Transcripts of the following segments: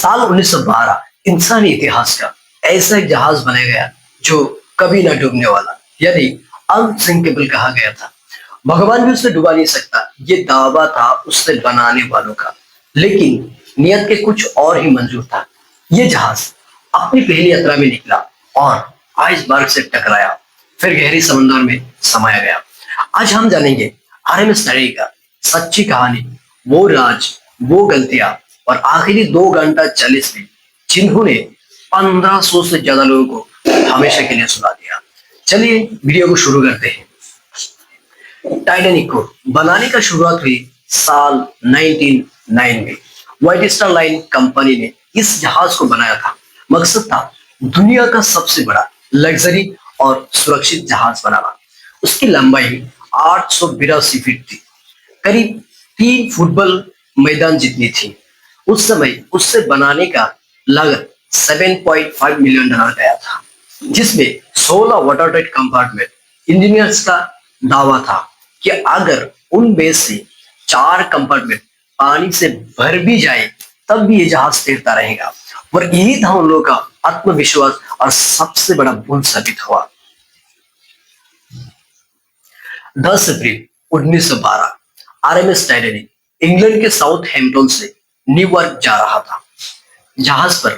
साल 1912 इंसानी इतिहास का ऐसा एक जहाज बनाया गया जो कभी ना डूबने वाला, यानी अनसिंकेबल कहा गया था। भगवान भी उसे डुबा नहीं सकता, ये दावा था उससे बनाने वालों का। लेकिन नियत के कुछ और ही मंजूर था। ये जहाज अपनी पहली यात्रा में निकला और आइसबर्ग से टकराया, फिर गहरी समंदर में समाया गया। आज हम जानेंगे आरएमएस टैडी का सच्ची कहानी, वो राज, वो गलतियां और आखिरी 2 घंटा 40 मिनट जिन्होंने 1500 से ज्यादा लोगों को हमेशा के लिए सुना दिया। चलिए वीडियो को शुरू करते हैं। टाइटैनिक को बनाने का शुरुआत हुई साल 1909 में। व्हाइट स्टार लाइन कंपनी ने इस जहाज को बनाया था। मकसद था दुनिया का सबसे बड़ा लग्जरी और सुरक्षित जहाज बनाना। उसकी लंबाई 882 फीट थी, करीब 3 फुटबॉल मैदान जितनी थी। उस समय उससे बनाने का लागत $7.5 मिलियन गया था, जिसमें 16 वाटर टाइट कंपार्टमेंट। इंजीनियर्स का दावा था कि अगर उनमें से 4 कंपार्टमेंट पानी से भर भी जाए तब भी ये जहाज तैरता रहेगा। और यही था उन लोगों का आत्मविश्वास और सबसे बड़ा भूल साबित हुआ। 10 अप्रैल 1912 आरएमएस टाइटैनिक इंग्लैंड के साउथ हैम्पटन से न्यूयॉर्क जा रहा था। जहाज पर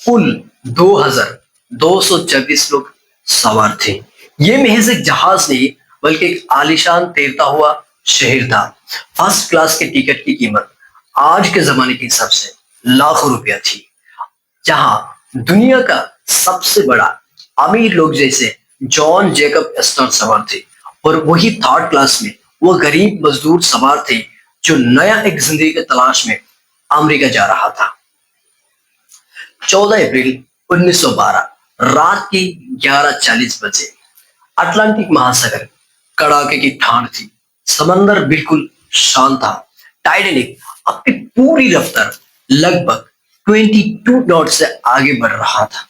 कुल 2224 लोग सवार थे। यह महज एक जहाज नहीं बल्कि एक आलीशान तैरता हुआ शहर था। फर्स्ट क्लास के टिकट की कीमत आज के जमाने के हिसाब से लाखों रुपया थी। जहां दुनिया का सबसे बड़ा अमीर लोग जैसे जॉन जेकब एस्टर सवार थे, और वही थर्ड क्लास में वो गरीब मजदूर सवार थे जो नया एक जिंदगी की तलाश में अमेरिका जा रहा था। 14 अप्रैल 1912 रात की 11:40 बजे अटलांटिक महासागर कड़ाके की ठंड थी। समंदर बिल्कुल शांत था। टाइटैनिक अपनी पूरी रफ्तार लगभग 22 नॉट से आगे बढ़ रहा था।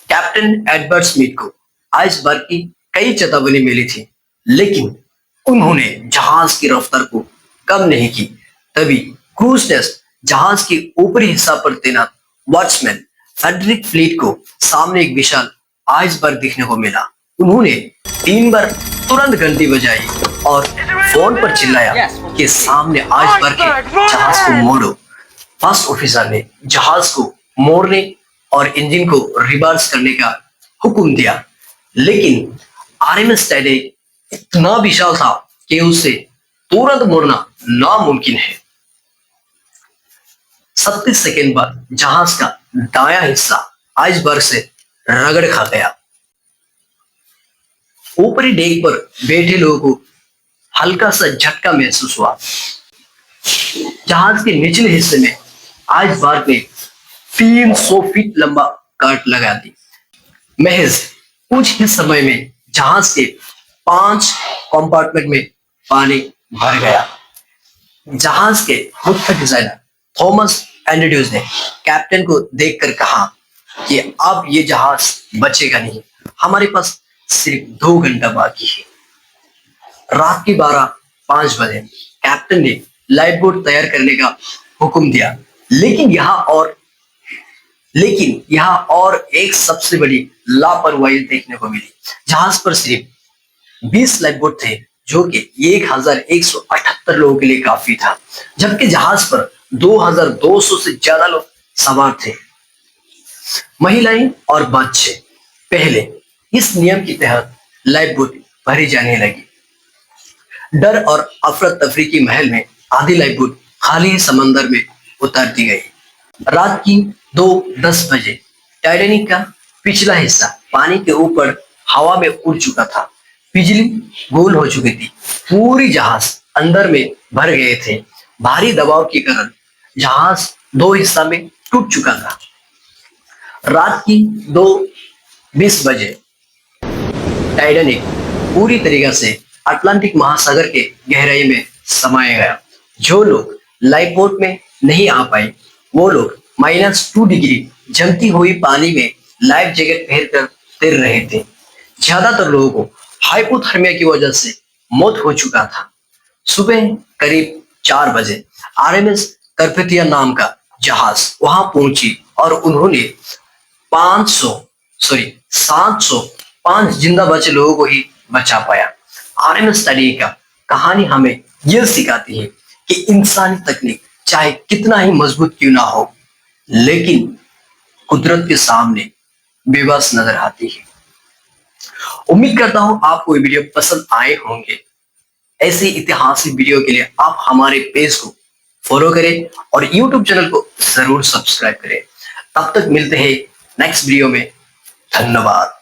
कैप्टन एडवर्ड स्मिथ को आइसबर्ग की कई चेतावनी मिली थी, लेकिन उन्होंने जहाज की रफ्तार को कम नहीं की। तभी क्रूज नेस्ट जहाज के ऊपरी हिस्सा पर तैनात वॉचमैन फेडरिक फ्लीट को सामने एक विशाल आइसबर्ग दिखने को मिला। उन्होंने 3 बार तुरंत घंटी बजाई और फोन पर चिल्लाया कि सामने आइसबर्ग है, जहाज को मोड़ो। फर्स्ट ऑफिसर ने जहाज को मोड़ने और इंजन को रिवर्स करने का हुक्म दिया, लेकिन आरएमएस टाइटैनिक इतना विशाल था कि उसे तुरंत मोड़ना नामुमकिन है। 37 सेकेंड बाद जहाज का दायां हिस्सा आइसबर्ग से रगड़ खा गया। ऊपरी डेक पर बैठे लोगों को हल्का सा झटका महसूस हुआ। जहाज के निचले हिस्से में आइसबर्ग ने 300 फीट लंबा काट लगा दी। महज कुछ ही समय में जहाज के 5 कंपार्टमेंट में पानी भर गया। जहाज के मुख्य डिजाइनर थॉमस एंड्रयूज ने कैप्टन को देखकर कहा कि अब ये जहाज बचेगा नहीं, हमारे पास सिर्फ 2 घंटा बाकी है। रात की 12:05 बजे कैप्टन ने लाइफ बोट तैयार करने का हुक्म दिया, लेकिन यहाँ और एक सबसे बड़ी लापरवाही देखने को मिली। जहाज पर सिर्फ 20 लाइफ बोट थे, जो कि 1178 लोगों के लिए काफी था, जबकि जहाज पर 2200 से ज्यादा लोग सवार थे, महिलाएं और बच्चे। पहले इस नियम के तहत लाइफ बोट भरी जाने लगी। डर और अफरा तफरी की महल में आधी लाइफ बोट खाली समंदर में उतार दी गई। रात की 2:10 बजे टाइटैनिक का पिछला हिस्सा पानी के ऊपर हवा में उड़ चुका था। बिजली गोल हो चुकी थी। पूरी जहाज अंदर में भर गए थे। भारी दबाव के कारण जहाज 2 हिस्सा में टूट चुका था। रात की 2:20 बजे टाइटैनिक पूरी तरीके से अटलांटिक महासागर के गहराई में समाया गया। जो लोग लाइफ बोट में नहीं आ पाए, वो लोग -2 डिग्री जमती हुई पानी में लाइफ जैकेट पहनकर तैर रहे थे। ज्यादातर लोगों को हाइपोथर्मिया की वजह से मौत हो चुका था। सुबह करीब 4 बजे आरएमएस करपेथिया नाम का जहाज वहां पहुंची और उन्होंने 705 जिंदा बचे लोगों को ही बचा पाया। आरएमएस स्टडी का कहानी हमें यह सिखाती है कि इंसानी तकनीक चाहे कितना ही मजबूत क्यों ना हो, लेकिन कुदरत के सामने बेबस नजर आती है। उम्मीद करता हूं आपको ये वीडियो पसंद आए होंगे। ऐसे ऐतिहासिक वीडियो के लिए आप हमारे पेज को फॉलो करें और यूट्यूब चैनल को जरूर सब्सक्राइब करें। तब तक मिलते हैं नेक्स्ट वीडियो में। धन्यवाद।